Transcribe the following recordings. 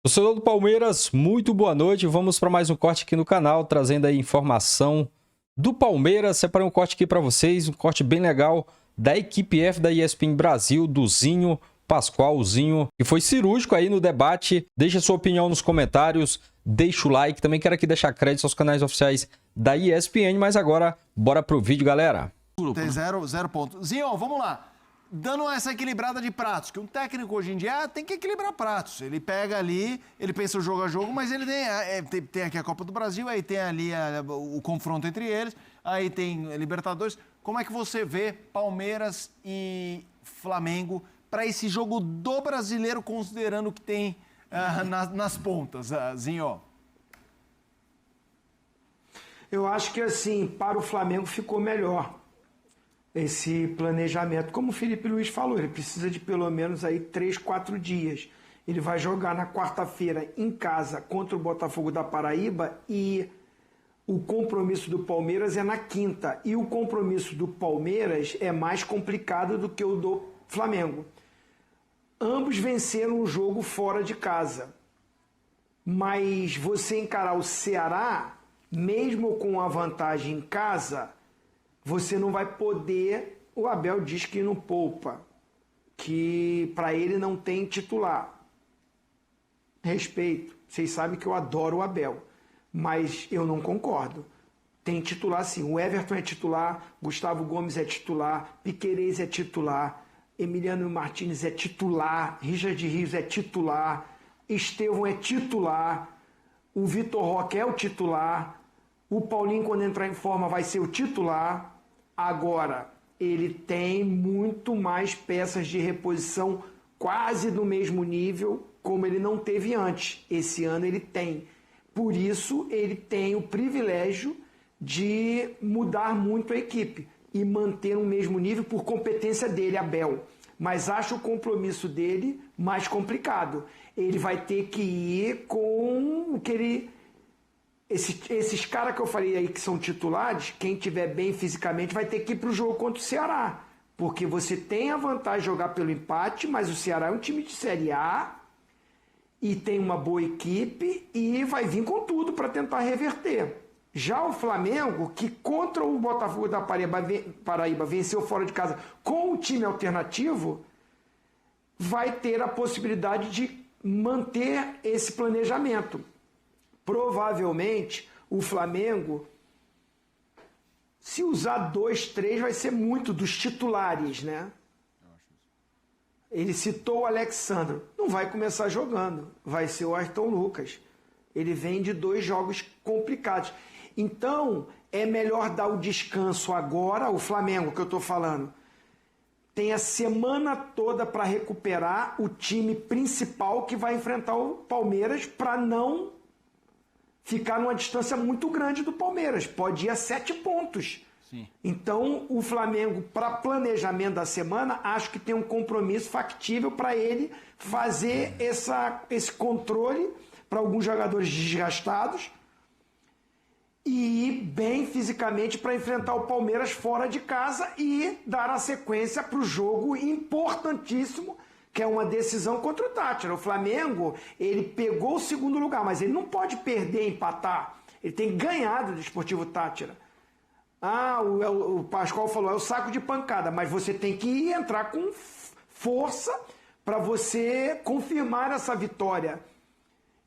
Torcedor do Palmeiras, muito boa noite. Vamos para mais um corte aqui no canal, trazendo aí informação do Palmeiras. Separei um corte aqui para vocês, um corte bem legal da equipe F da ESPN Brasil, do Zinho, Pascoalzinho, que foi cirúrgico aí no debate. Deixa sua opinião nos comentários, deixa o like. Também quero aqui deixar crédito aos canais oficiais da ESPN, mas agora, bora pro vídeo, galera. Tem zero ponto. Zinho, vamos lá. Dando essa equilibrada de pratos, que um técnico hoje em dia tem que equilibrar pratos. Ele pega ali, ele pensa o jogo a jogo, mas ele tem aqui a Copa do Brasil, aí tem ali o confronto entre eles, aí tem Libertadores. Como é que você vê Palmeiras e Flamengo para esse jogo do brasileiro, considerando o que tem nas pontas, Zinho? Eu acho que, assim, para o Flamengo ficou melhor esse planejamento. Como o Felipe Luiz falou, ele precisa de pelo menos aí 3, 4 dias. Ele vai jogar na quarta-feira em casa contra o Botafogo da Paraíba e o compromisso do Palmeiras é na quinta. E o compromisso do Palmeiras é mais complicado do que o do Flamengo. Ambos venceram o jogo fora de casa. Mas você encarar o Ceará, mesmo com a vantagem em casa, você não vai poder. O Abel diz que não poupa, que para ele não tem titular. Respeito, vocês sabem que eu adoro o Abel, mas eu não concordo. Tem titular sim, o Everton é titular, Gustavo Gomes é titular, Piquerez é titular, Emiliano Martínez é titular, Richard Rios é titular, Estevão é titular, o Vitor Roque é o titular, o Paulinho, quando entrar em forma, vai ser o titular. Agora, ele tem muito mais peças de reposição quase do mesmo nível, como ele não teve antes. Esse ano ele tem. Por isso, ele tem o privilégio de mudar muito a equipe e manter o mesmo nível por competência dele, Abel. Mas acho o compromisso dele mais complicado. Ele vai ter que ir com o que ele... Esses caras que eu falei aí que são titulares, quem tiver bem fisicamente vai ter que ir para o jogo contra o Ceará. Porque você tem a vantagem de jogar pelo empate, mas o Ceará é um time de Série A e tem uma boa equipe e vai vir com tudo para tentar reverter. Já o Flamengo, que contra o Botafogo da Paraíba venceu fora de casa com o time alternativo, vai ter a possibilidade de manter esse planejamento. Provavelmente, o Flamengo, se usar 2, 3, vai ser muito dos titulares, né? Ele citou o Alexandre. Não vai começar jogando. Vai ser o Ayrton Lucas. Ele vem de 2 jogos complicados. Então, é melhor dar o descanso agora, o Flamengo que eu estou falando. Tem a semana toda para recuperar o time principal que vai enfrentar o Palmeiras para não ficar numa distância muito grande do Palmeiras. Pode ir a 7 pontos. Sim. Então, o Flamengo, para planejamento da semana, acho que tem um compromisso factível para ele fazer esse controle para alguns jogadores desgastados e ir bem fisicamente para enfrentar o Palmeiras fora de casa e dar a sequência para o jogo importantíssimo, que é uma decisão contra o Táchira. O Flamengo, ele pegou o segundo lugar, mas ele não pode perder e empatar. Ele tem ganhado do Desportivo Táchira. O Pascoal falou, é o saco de pancada, mas você tem que entrar com força para você confirmar essa vitória.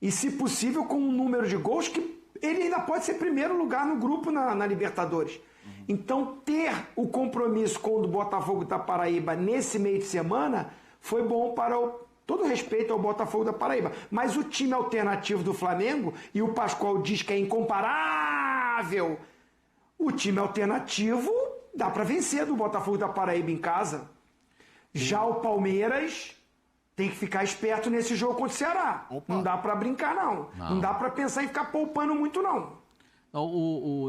E, se possível, com um número de gols que ele ainda pode ser primeiro lugar no grupo na Libertadores. Então, ter o compromisso com o do Botafogo da Paraíba nesse meio de semana foi bom para todo respeito ao Botafogo da Paraíba. Mas o time alternativo do Flamengo, e o Pascoal diz que é incomparável, o time alternativo dá para vencer do Botafogo da Paraíba em casa. Já o Palmeiras tem que ficar esperto nesse jogo contra o Ceará. Opa. Não dá para brincar, não. Não dá para pensar em ficar poupando muito, não.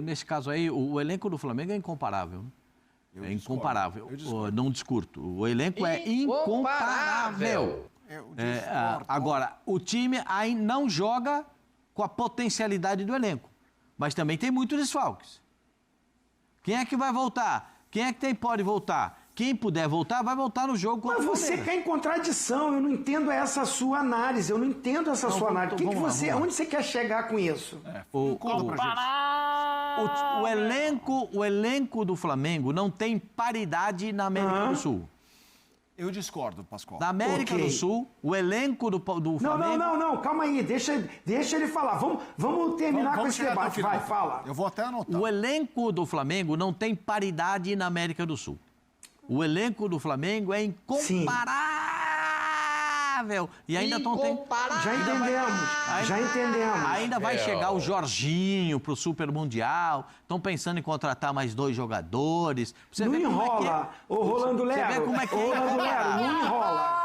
Nesse caso aí, o elenco do Flamengo é incomparável. É incomparável. Não discuto. O elenco é incomparável. Agora, o time aí não joga com a potencialidade do elenco. Mas também tem muitos desfalques. Quem é que vai voltar? Quem é que pode voltar? quem puder voltar, vai voltar no jogo contra Mas o você Palmeiras. quer em contradição, eu não entendo essa sua análise, eu não entendo essa Não, sua vamos- análise. vamos lá, vamos lá. Onde você quer chegar com isso? Conta pra gente. O elenco do Flamengo não tem paridade na América do Sul. Eu discordo, Pascoal. Na América Ok. do Sul, o elenco do Flamengo... Não, calma aí, deixa ele falar. Vamos terminar com esse chegar até o debate, final. vai, fala. Eu vou até anotar. O elenco do Flamengo não tem paridade na América do Sul. O elenco do Flamengo é incomparável. E ainda estão tendo... Já entendemos. Ainda vai chegar o Jorginho pro Super Mundial. Estão pensando em contratar mais 2 jogadores. Você Não vê como é que é. enrola, ô Rolando Lero. Você vê como é que Ô Rolando Lero, não enrola.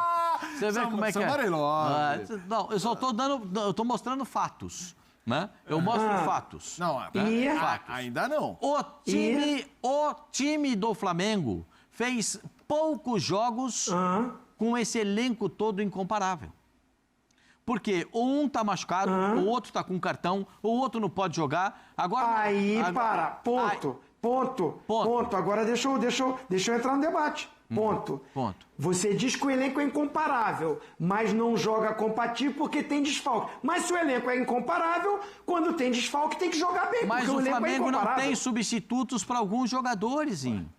Você vê como é que é. Amarelose. Não, eu só estou eu tô mostrando fatos, né? Eu mostro fatos. Não, E? ainda não. O time do Flamengo fez poucos jogos com esse elenco todo incomparável. Porque um tá machucado, o outro tá com cartão, o outro não pode jogar. Agora Ponto. Agora deixa eu entrar no debate. Ponto. Você diz que o elenco é incomparável, mas não joga compatível porque tem desfalque. Mas se o elenco é incomparável, quando tem desfalque tem que jogar bem, Mas porque o o elenco é Flamengo não incomparável. tem substitutos para alguns jogadores, Zinho.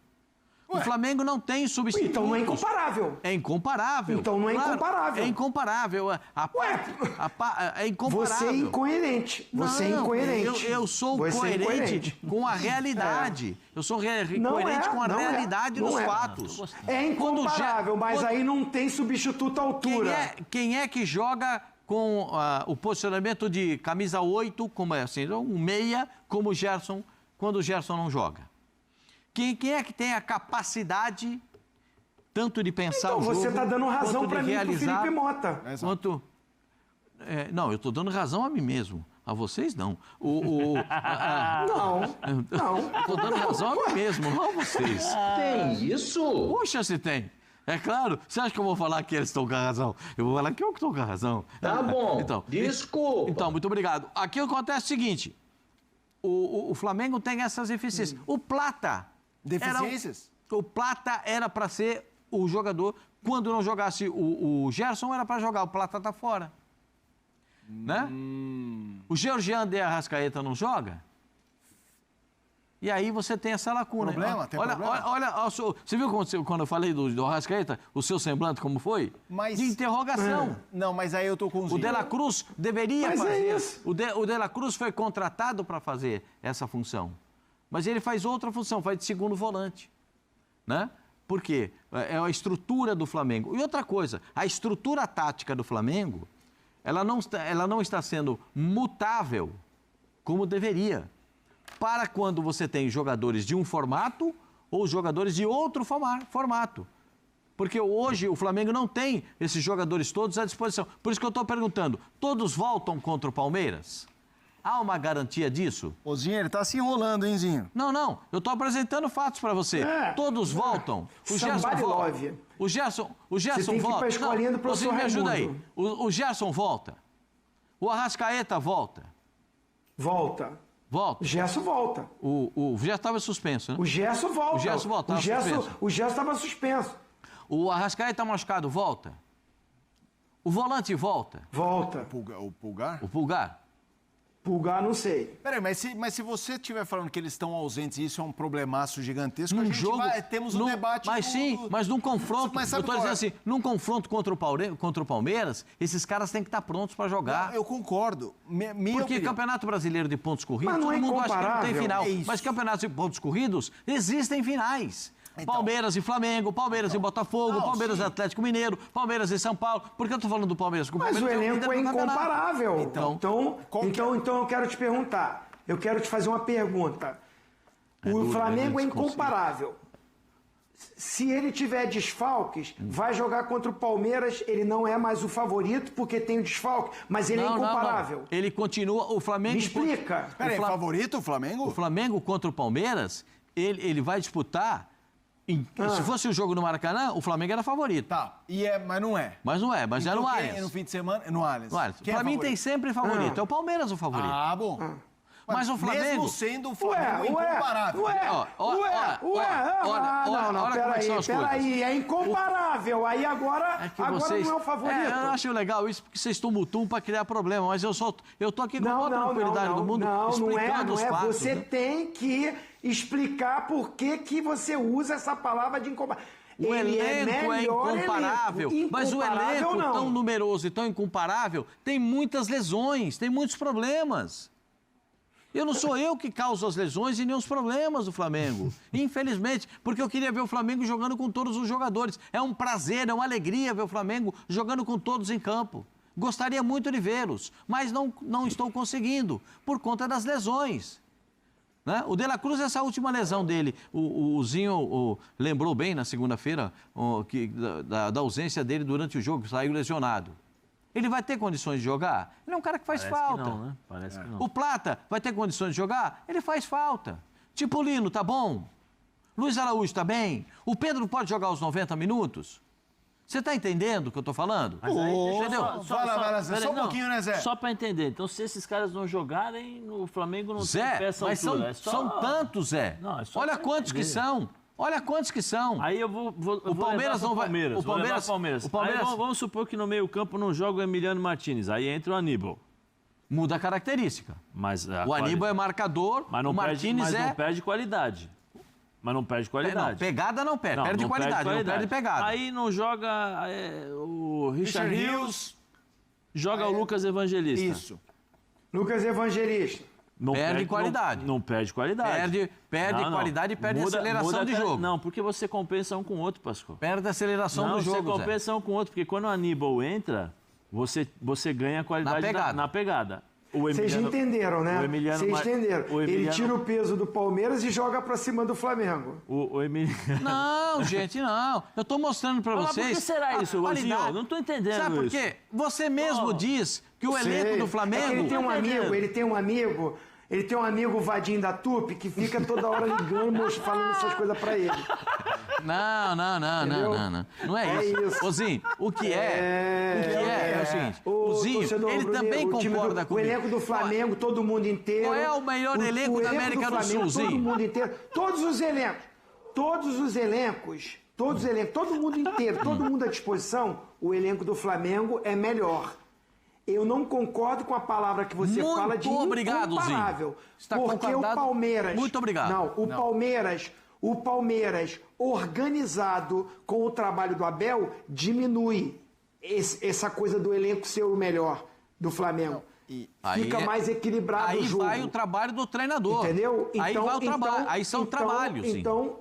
O Flamengo não tem substitutos. Então não é incomparável. É incomparável. Então não é Claro, incomparável. É incomparável. É incomparável. Você é incoerente. Você é Não, incoerente. Eu sou Você é coerente incoerente. com a realidade. Eu sou coerente com a realidade dos fatos. É incomparável, mas aí não tem substituto à altura. Quem é que joga com o posicionamento de camisa 8, como é assim, um meia, como o Gerson, quando o Gerson não joga? Quem é que tem a capacidade tanto de pensar Então o jogo, você está dando razão quanto para de mim e pro realizar, Felipe Mota. quanto... não, eu estou dando razão a mim mesmo. A vocês, não. Não. Estou dando razão a mim mesmo, não a vocês. Tem isso? Puxa, se tem. É claro. Você acha que eu vou falar que eles estão com a razão? Eu vou falar que eu que estou com a razão. Tá bom. Então, Desculpa. Então, muito obrigado. Aqui acontece o seguinte. O Flamengo tem essas deficiências. O Plata... Deficiências? O Plata era para ser o jogador. Quando não jogasse o Gerson, era para jogar. O Plata tá fora. Né? O Georgian de Arrascaeta não joga. E aí você tem essa lacuna. Tem problema? Olha, você viu quando eu falei do Arrascaeta, o seu semblante como foi? De interrogação. Não, mas aí eu tô com O De La Cruz deveria Mas é fazer. isso. O De La Cruz foi contratado para fazer essa função. Mas ele faz outra função, faz de segundo volante. Né? Por quê? É a estrutura do Flamengo. E outra coisa, a estrutura tática do Flamengo, ela não está sendo mutável como deveria. Para quando você tem jogadores de um formato ou jogadores de outro formato. Porque hoje o Flamengo não tem esses jogadores todos à disposição. Por isso que eu estou perguntando, todos voltam contra o Palmeiras? Há uma garantia disso? Ô, Zinho, ele tá se enrolando, hein, Zinho? Não. Eu estou apresentando fatos para você. Todos voltam. O Gerson Somebody volta. love. O Gerson Você tem que ir volta. pra escolinha do professor me ajuda aí. Raimundo. O Gerson volta. O Arrascaeta volta. Volta. Volta. O Gerson volta. O Gerson estava suspenso, né? O Gerson volta. O Gerson volta, tava suspenso. O Gerson estava suspenso. O Arrascaeta machucado volta. O volante volta. Volta. O Pulgar? O Pulgar. Pulgar, não sei. Peraí, mas se você estiver falando que eles estão ausentes e isso é um problemaço gigantesco, Num a gente jogo, temos um debate... Mas sim, mas num confronto, Mas eu sabe estou qual dizendo é? assim, num confronto contra o Palmeiras, esses caras têm que estar prontos para jogar. Eu concordo. Minha Porque opinião. Campeonato Brasileiro de pontos corridos, Mas não todo é mundo acha que não tem incomparável. final. É isso. Mas campeonatos de pontos corridos, existem finais. Então. Palmeiras e Flamengo, Palmeiras e Botafogo, Não, Palmeiras sim. e Atlético Mineiro, Palmeiras e São Paulo. Por que eu estou falando do Palmeiras? Porque Mas o Palmeiras elenco é líder do campeonato. incomparável. Então, Então eu quero te perguntar. Eu quero te fazer uma pergunta. O duro, Flamengo né, é esse conceito. incomparável. Se ele tiver desfalques, vai jogar contra o Palmeiras, ele não é mais o favorito porque tem o desfalque, mas ele é incomparável. Não. Ele continua, o Flamengo... Me explica. Peraí, o Fla- favorito o Flamengo? O Flamengo contra o Palmeiras, ele vai disputar... Se fosse o jogo no Maracanã, o Flamengo era favorito. Tá, mas não é. Mas não é, mas é no Então, Allianz. no fim de semana, no Allianz. No Allianz. Quem é Pra mim favorito? tem sempre favorito. É o Palmeiras o favorito. Ah, bom. Mas o Flamengo... Mesmo sendo o Flamengo incomparável. Peraí, é incomparável. Aí agora não é o favorito. Eu acho legal isso, porque vocês tumultuam para criar problema, mas eu tô aqui com toda a tranquilidade do mundo explicando os fatos. Você tem que explicar por que você usa essa palavra de incomparável. O elenco é incomparável, mas o elenco tão numeroso e tão incomparável tem muitas lesões, tem muitos problemas. Não sou eu que causo as lesões e nem os problemas do Flamengo. Infelizmente, porque eu queria ver o Flamengo jogando com todos os jogadores. É um prazer, é uma alegria ver o Flamengo jogando com todos em campo. Gostaria muito de vê-los, mas não estou conseguindo, por conta das lesões. Né? O De La Cruz, essa última lesão dele, o Zinho lembrou bem na segunda-feira da ausência dele durante o jogo, saiu lesionado. Ele vai ter condições de jogar? Ele é um cara que faz falta. Que não, né? Parece que não. O Plata vai ter condições de jogar? Ele faz falta. Tipolino, tá bom? Luiz Araújo, tá bem? O Pedro pode jogar os 90 minutos? Você tá entendendo o que eu tô falando? Mas aí, entendeu? Só um pouquinho, né, Zé? Só pra entender. Então, se esses caras não jogarem, o Flamengo não tem peça mas altura. São tantos, Zé. Não, é só Olha pra quantos entender. que são. Olha quantos que são. Aí eu vou O Palmeiras não vai... O Palmeiras. Aí vamos supor que no meio-campo não joga o Emiliano Martínez. Aí entra o Aníbal. Muda a característica. Mas O Aníbal é marcador, mas não o Martínez não perde qualidade. Mas não perde qualidade. Não, pegada não perde, perde qualidade, não perde pegada. Aí não joga o Richard Rios, joga o Lucas Evangelista. Isso. Lucas Evangelista. Não perde qualidade. Não perde qualidade. Perde qualidade e perde aceleração de jogo. Não, porque você compensa um com o outro, Pascoal. Perde a aceleração do jogo, Você compensa um com o outro, porque quando o Aníbal entra, você ganha qualidade na pegada. Vocês entenderam, né? Vocês entenderam. Ele tira o peso do Palmeiras e joga pra cima do Flamengo. O Emiliano... Não, gente, não. Eu tô mostrando pra vocês... Mas por que será isso, Luizinho? Eu não tô entendendo isso. Sabe por quê? Você mesmo diz que o elenco do Flamengo... É que ele tem um amigo, o Vadinho da Tupi, que fica toda hora ligando, falando essas coisas pra ele. Não. Não é isso. Ozinho, o que é o seguinte. O Zinho, ele também concorda comigo. O elenco do Flamengo, todo mundo inteiro. Qual é o melhor elenco da América do Sul, Zinho? Todo mundo inteiro. Todos os elencos, todo mundo inteiro, todo mundo à disposição, o elenco do Flamengo é melhor. Eu não concordo com a palavra que você fala de incomparável. Porque o Palmeiras... Muito obrigado. Não, o Palmeiras, organizado com o trabalho do Abel, diminui essa coisa do elenco ser o melhor do Flamengo. Fica mais equilibrado o jogo. Aí vai o trabalho do treinador. Entendeu? Aí vai o trabalho. Aí são trabalhos. Então,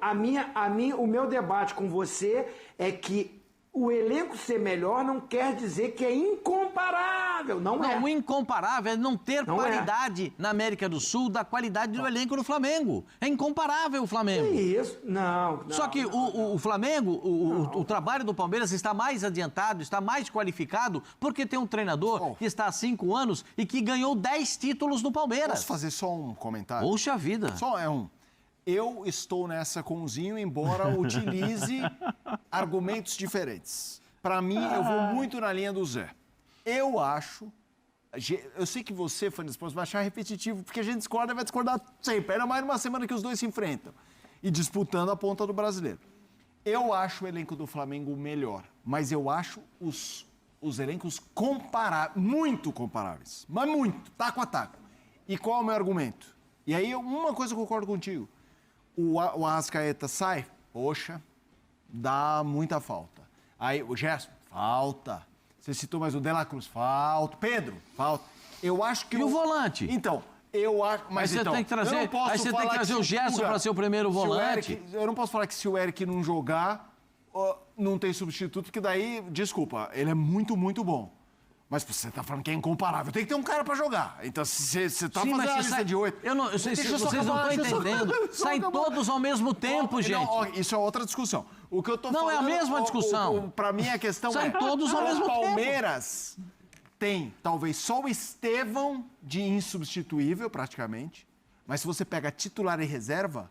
o meu debate com você é que o elenco ser melhor não quer dizer que é incomparável. Não é. O incomparável é não ter paridade na América do Sul da qualidade do elenco do Flamengo. É incomparável o Flamengo. Que isso? Não. Só que o Flamengo, o trabalho do Palmeiras está mais adiantado, está mais qualificado, porque tem um treinador que está há 5 anos e que ganhou 10 títulos no Palmeiras. Posso fazer só um comentário? Poxa vida. Só um. Eu estou nessa com o Zinho, embora utilize argumentos diferentes. Para mim, eu vou muito na linha do Zé. Eu sei que você, fã de esportes, vai achar repetitivo, porque a gente discorda e vai discordar sempre. Ainda mais numa semana que os dois se enfrentam e disputando a ponta do brasileiro. Eu acho o elenco do Flamengo melhor, mas eu acho os elencos muito comparáveis. Mas muito, taco a taco. E qual é o meu argumento? E aí, uma coisa eu concordo contigo. O Arrascaeta sai, poxa, dá muita falta. Aí o Gerson, falta. Você citou mais o De La Cruz, falta. Pedro, falta. Eu acho que... E o volante? Então, eu acho... Mas você tem que trazer, aí você tem que trazer o Gerson para ser o primeiro volante. Eu não posso falar que se o Eric não jogar, não tem substituto, porque daí, desculpa, ele é muito, muito bom. Mas você tá falando que é incomparável. Tem que ter um cara pra jogar. Então, você tá fazendo a lista de 8... Vocês não estão entendendo. Saem todos ao mesmo tempo, gente. Não, isso é outra discussão. O que eu tô falando... Não, é a mesma discussão. Pra mim, a questão Saem todos ao mesmo tempo. O Palmeiras tem, talvez, só o Estevão de insubstituível, praticamente. Mas se você pega titular e reserva,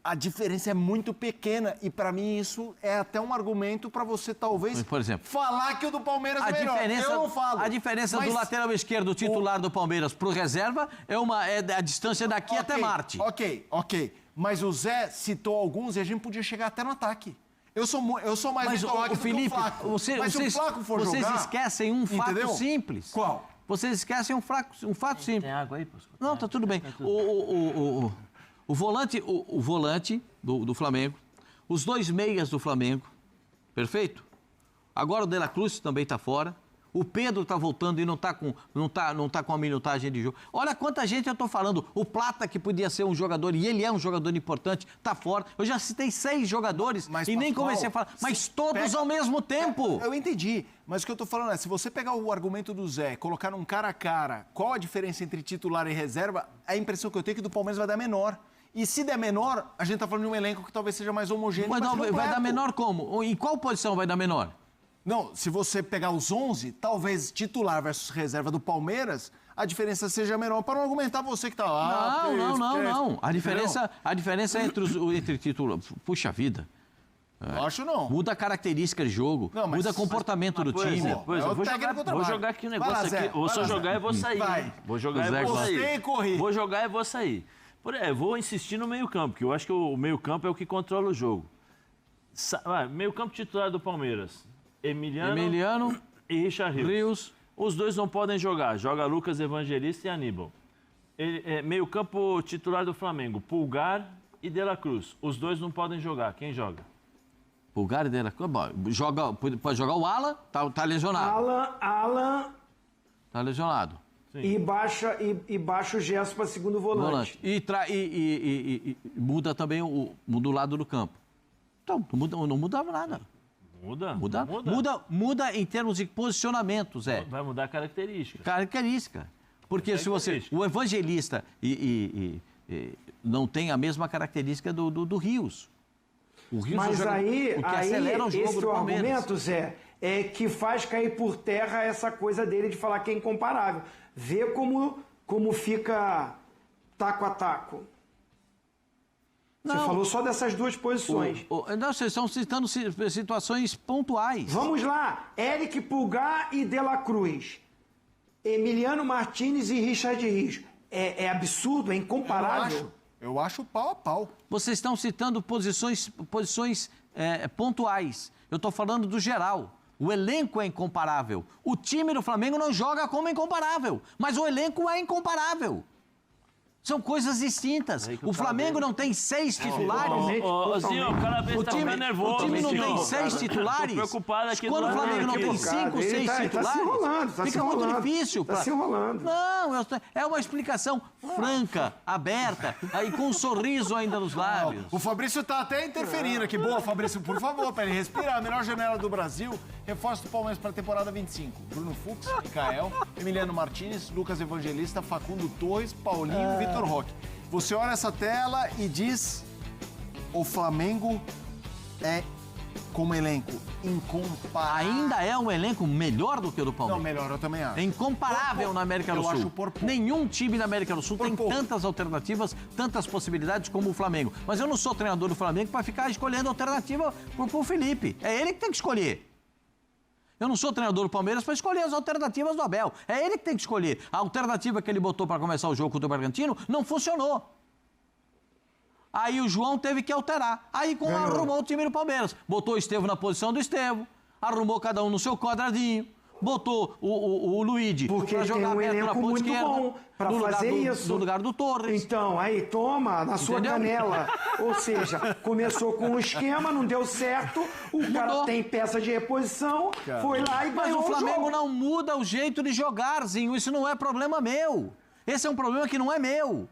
A diferença é muito pequena e, para mim, isso é até um argumento para você, talvez, por exemplo, falar que o do Palmeiras é melhor. Eu não falo. A diferença do lateral esquerdo titular do Palmeiras pro reserva é a distância daqui até Marte. Ok. Mas o Zé citou alguns e a gente podia chegar até no ataque. Eu sou mais Vitor do Felipe, que o Flaco. se o Flaco for jogar... Vocês esquecem um fato entendeu? simples. Qual? Vocês esquecem um fato simples. Tem água aí, Pascoal? Não, tá tudo bem. O volante do Flamengo, os 2 meias do Flamengo, perfeito? Agora o De La Cruz também está fora. O Pedro está voltando e não tá com a minutagem de jogo. Olha quanta gente eu estou falando. O Plata, que podia ser um jogador, e ele é um jogador importante, está fora. Eu já citei 6 jogadores e nem comecei a falar. Mas todos ao mesmo tempo. Eu entendi. Mas o que eu estou falando é, se você pegar o argumento do Zé, colocar num cara a cara, qual a diferença entre titular e reserva, a impressão que eu tenho é que do Palmeiras vai dar menor. E se der menor, a gente está falando de um elenco que talvez seja mais homogêneo. Vai dar menor como? Em qual posição vai dar menor? Não, se você pegar os 11, talvez titular versus reserva do Palmeiras, a diferença seja menor. Para não argumentar você que está lá. Não. A diferença entre titular... Puxa vida. Eu acho não. Muda a característica de jogo, muda o comportamento do time. Vou jogar aqui um negócio aqui. Vou só jogar e vou sair. Vou jogar e vou sair. Vou jogar e vou sair. Vou insistir no meio-campo, porque eu acho que o meio-campo é o que controla o jogo. Meio-campo titular do Palmeiras. Emiliano e Richard Rios. Os dois não podem jogar. Joga Lucas Evangelista e Aníbal. Meio-campo titular do Flamengo. Pulgar e De La Cruz. Os dois não podem jogar. Quem joga? Pulgar e De La Cruz. Pode jogar o Alan, tá lesionado. Alan. Tá lesionado. E baixa o Gerson para segundo volante. E muda também muda o lado do campo. Então, não muda nada. Muda em termos de posicionamento, Zé. Vai mudar a característica. Porque se você... O Evangelista não tem a mesma característica do Rios. O Rios mas aí acelera o jogo esse do Palmeiras. Argumento, Zé, é que faz cair por terra essa coisa dele de falar que é incomparável. Vê como fica taco a taco. Você falou só dessas 2 posições. Não, vocês estão citando situações pontuais. Vamos lá. Eric Pulgar e De La Cruz. Emiliano Martínez e Richard Rios. É absurdo, é incomparável. Eu acho pau a pau. Vocês estão citando posições pontuais. Eu estou falando do geral. O elenco é incomparável. O time do Flamengo não joga como incomparável, mas o elenco é incomparável. São coisas distintas. O Flamengo não tem 6 titulares. Zinho, o cara tá ficando nervoso. O time não tem 6 titulares. Tô preocupado aqui. Quando o Flamengo não tem 5, 6 titulares, fica muito difícil. Tá se enrolando. Não, é uma explicação franca, aberta, aí com um sorriso ainda nos lábios. O Fabrício tá até interferindo aqui. Boa, Fabrício, por favor, para ele respirar. A melhor janela do Brasil. Reforço do Palmeiras para a temporada 25. Bruno Fux, Micael, Emiliano Martínez, Lucas Evangelista, Facundo Torres, Paulinho, Vitor Roque. Você olha essa tela e diz: o Flamengo é, como elenco, incomparável. Ainda é um elenco melhor do que o do Palmeiras. Não, melhor, eu também acho. É incomparável na América do Sul. Eu acho por pouco. Nenhum time na América do Sul tem pouco. tantas alternativas, tantas possibilidades como o Flamengo. Mas eu não sou treinador do Flamengo para ficar escolhendo alternativa pro Felipe. É ele que tem que escolher. Eu não sou treinador do Palmeiras para escolher as alternativas do Abel. É ele que tem que escolher. A alternativa que ele botou para começar o jogo contra o Bragantino não funcionou. Aí o João teve que alterar. Aí arrumou o time do Palmeiras. Botou o Estevão na posição do Estevão. Arrumou cada um no seu quadradinho. Botou o Luigi para jogar aberto na ponta esquerda. Para fazer isso. No lugar do Torres. Então, aí toma na sua canela. Ou seja, começou com um esquema, não deu certo. O cara tem peça de reposição, foi lá e ganhou. Mas o Flamengo jogo. não muda o jeito de jogar, Zinho. Isso não é problema meu. Esse é um problema que não é meu.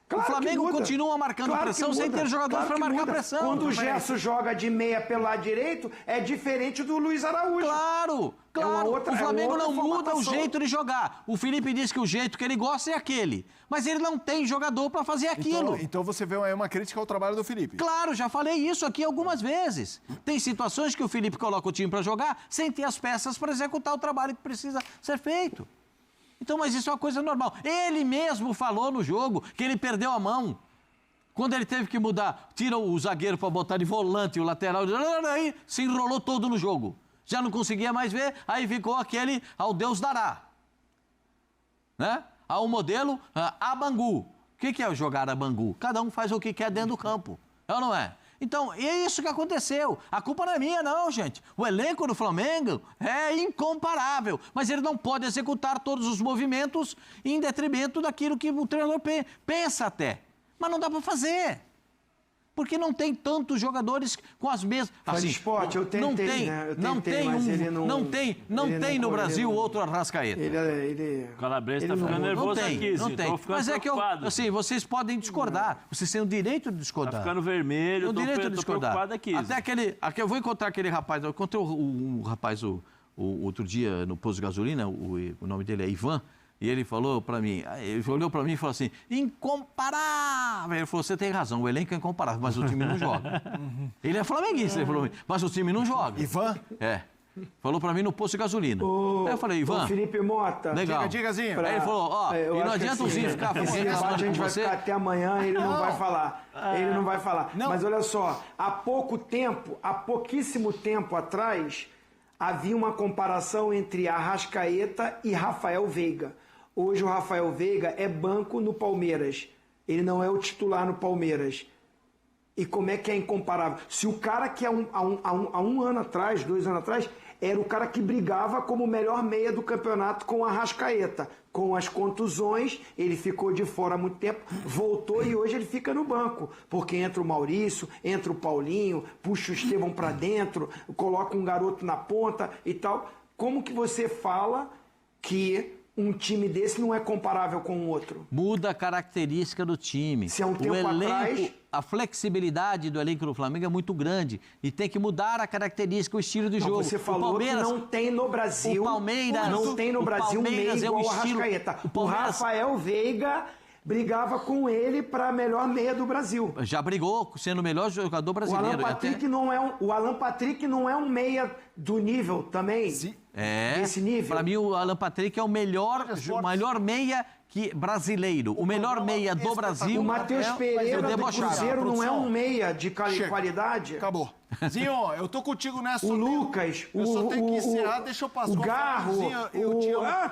Claro o Flamengo continua marcando pressão sem ter jogadores para marcar pressão. Quando o Gerson joga de meia pelo lado direito, é diferente do Luiz Araújo. Claro. O Flamengo não muda o jeito de jogar. O Felipe diz que o jeito que ele gosta é aquele. Mas ele não tem jogador para fazer aquilo. Então você vê aí uma crítica ao trabalho do Felipe. Claro, já falei isso aqui algumas vezes. Tem situações que o Felipe coloca o time para jogar sem ter as peças para executar o trabalho que precisa ser feito. Então, mas isso é uma coisa normal. Ele mesmo falou no jogo que ele perdeu a mão. Quando ele teve que mudar, tira o zagueiro para botar de volante, o lateral, aí se enrolou todo no jogo. Já não conseguia mais ver, aí ficou aquele ao Deus dará. Né? Ao modelo a Bangu. O que é jogar a Bangu? Cada um faz o que quer dentro do campo. É ou não é? Então, é isso que aconteceu. A culpa não é minha, não, gente. O elenco do Flamengo é incomparável, mas ele não pode executar todos os movimentos em detrimento daquilo que o treinador pensa até. Mas não dá para fazer. Porque não tem tantos jogadores com as mesmas... Assim, esporte, eu tentei, não tem no Brasil outro Arrascaeta. O Calabresa está ficando nervoso aqui, não tem. Mas é que assim, vocês podem discordar. Vocês têm o direito de discordar. Está ficando vermelho, estou preocupado aqui. Até eu vou encontrar aquele rapaz, eu encontrei um rapaz outro dia no posto de gasolina, o nome dele é Ivan, e ele falou para mim, ele olhou para mim e falou assim, incomparável. Ele falou, você tem razão, o elenco é incomparável, mas o time não joga. Ele é flamenguista, ele falou, mas o time não joga. Ivan? É. Falou pra mim no posto de gasolina. Aí eu falei, Ivan... Felipe Mota. Legal. Digazinho. Aí ele falou, ó, e não adianta o Zinho ficar esse debate a gente vai ficar até amanhã, ele não vai falar. Ele não vai falar. Não. Mas olha só, há pouquíssimo tempo atrás, havia uma comparação entre Arrascaeta e Rafael Veiga. Hoje o Rafael Veiga é banco no Palmeiras. Ele não é o titular no Palmeiras. E como é que é incomparável? Se o cara que há um ano atrás, 2 anos atrás, era o cara que brigava como o melhor meia do campeonato com o Arrascaeta. Com as contusões, ele ficou de fora há muito tempo, voltou e hoje ele fica no banco. Porque entra o Maurício, entra o Paulinho, puxa o Estevão para dentro, coloca um garoto na ponta e tal. Como que você fala que um time desse não é comparável com o outro? Muda a característica do time. Se há um tempo atrás... A flexibilidade do elenco do Flamengo é muito grande e tem que mudar a característica, o estilo de jogo. Você falou que não tem no Brasil... O Palmeiras... Não tem no Brasil um meio igual o Arrascaeta. O Rafael Veiga brigava com ele para melhor meia do Brasil. Já brigou, sendo o melhor jogador brasileiro. O Alan Patrick não é um meia do nível também? Sim. Desse nível? Para mim, o Alan Patrick é o melhor meia brasileiro. O melhor meia do Brasil. O Matheus Pereira do Cruzeiro não é um meia de qualidade? Acabou. Zinho, eu tô contigo nessa. O Lucas, eu só tenho que encerrar, deixa eu passar. O Garro,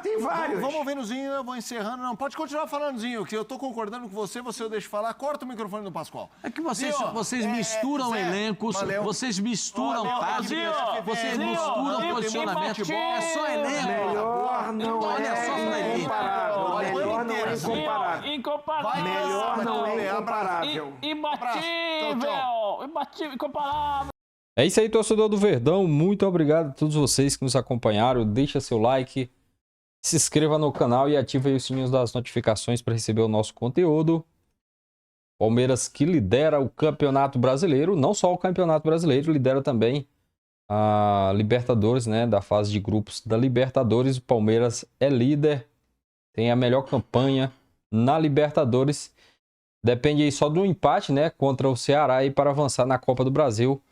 tem vários. Vamos vendo, Zinho, eu vou encerrando. Não, pode continuar falando, Zinho, que eu tô concordando com você eu deixo falar. Corta o microfone do Pascoal. É que vocês misturam elencos, vocês misturam táticas, vocês misturam posicionamento. É só elenco. Melhor não é incomparável. Melhor não é incomparável. Melhor não é incomparável. Imbatível, incomparável. É isso aí, torcedor do Verdão. Muito obrigado a todos vocês que nos acompanharam. Deixa seu like, se inscreva no canal e ative aí os sininhos das notificações para receber o nosso conteúdo. Palmeiras que lidera o Campeonato Brasileiro, não só o Campeonato Brasileiro, lidera também a Libertadores, né, da fase de grupos da Libertadores. O Palmeiras é líder, tem a melhor campanha na Libertadores. Depende aí só do empate, né, contra o Ceará aí para avançar na Copa do Brasil.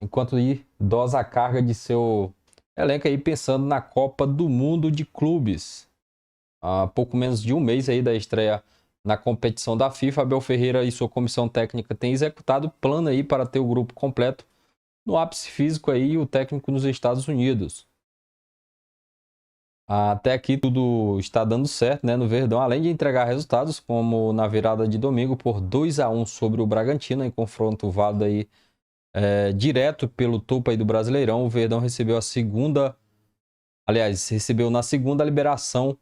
Enquanto aí dosa a carga de seu elenco aí pensando na Copa do Mundo de Clubes. Há pouco menos de um mês aí da estreia na competição da FIFA, Abel Ferreira e sua comissão técnica têm executado plano aí para ter o grupo completo no ápice físico aí, o técnico nos Estados Unidos. Até aqui tudo está dando certo, né, no Verdão, além de entregar resultados, como na virada de domingo por 2-1 sobre o Bragantino, em confronto válido aí direto pelo topo aí do Brasileirão. O Verdão recebeu recebeu na segunda liberação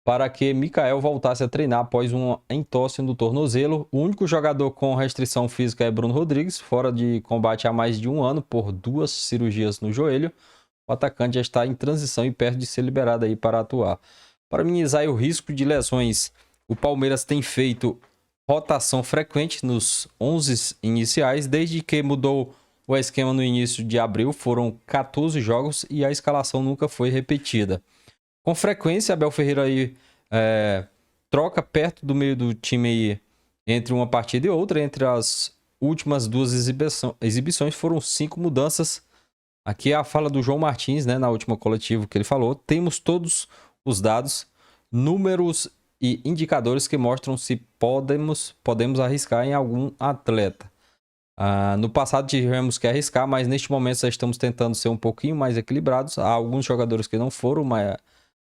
para que Mikael voltasse a treinar após um entorse no tornozelo. O único jogador com restrição física é Bruno Rodrigues, fora de combate há mais de um ano por 2 cirurgias no joelho. O atacante já está em transição e perto de ser liberado aí para atuar. Para minimizar o risco de lesões, o Palmeiras tem feito rotação frequente nos 11 iniciais, desde que mudou o esquema no início de abril. Foram 14 jogos e a escalação nunca foi repetida. Com frequência, Abel Ferreira aí, troca perto do meio do time aí, entre uma partida e outra. Entre as últimas 2 exibições foram 5 mudanças. Aqui é a fala do João Martins, né, na última coletiva que ele falou. Temos todos os dados, números e indicadores que mostram se podemos arriscar em algum atleta. No passado tivemos que arriscar, mas neste momento já estamos tentando ser um pouquinho mais equilibrados. Há alguns jogadores que não foram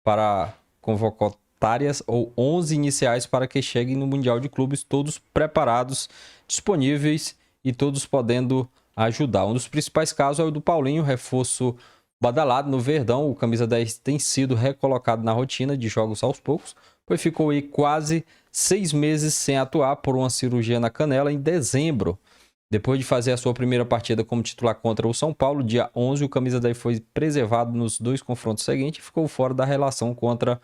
para convocatórias ou 11 iniciais para que cheguem no Mundial de Clubes, todos preparados, disponíveis e todos podendo ajudar. Um dos principais casos é o do Paulinho, reforço badalado no Verdão. O camisa 10 tem sido recolocado na rotina de jogos aos poucos, pois ficou aí quase 6 meses sem atuar por uma cirurgia na canela em dezembro. Depois de fazer a sua primeira partida como titular contra o São Paulo, dia 11, o camisa 10 foi preservado nos 2 confrontos seguintes e ficou fora da relação contra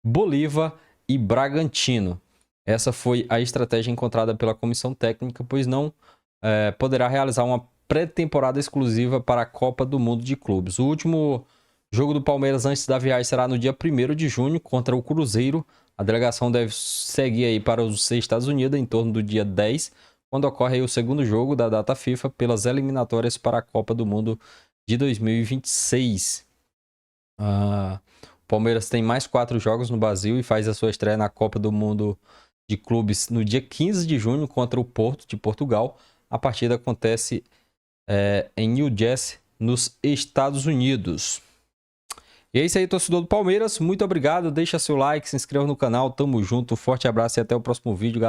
Bolívar e Bragantino. Essa foi a estratégia encontrada pela comissão técnica, pois não poderá realizar uma pré-temporada exclusiva para a Copa do Mundo de Clubes. O último jogo do Palmeiras antes da viagem será no dia 1º de junho contra o Cruzeiro. A delegação deve seguir aí para os Estados Unidos em torno do dia 10, quando ocorre aí o segundo jogo da data FIFA pelas eliminatórias para a Copa do Mundo de 2026. O Palmeiras tem mais 4 jogos no Brasil e faz a sua estreia na Copa do Mundo de Clubes no dia 15 de junho contra o Porto de Portugal. A partida acontece em New Jersey, nos Estados Unidos. E é isso aí, torcedor do Palmeiras. Muito obrigado. Deixa seu like, se inscreva no canal. Tamo junto. Forte abraço e até o próximo vídeo, galera.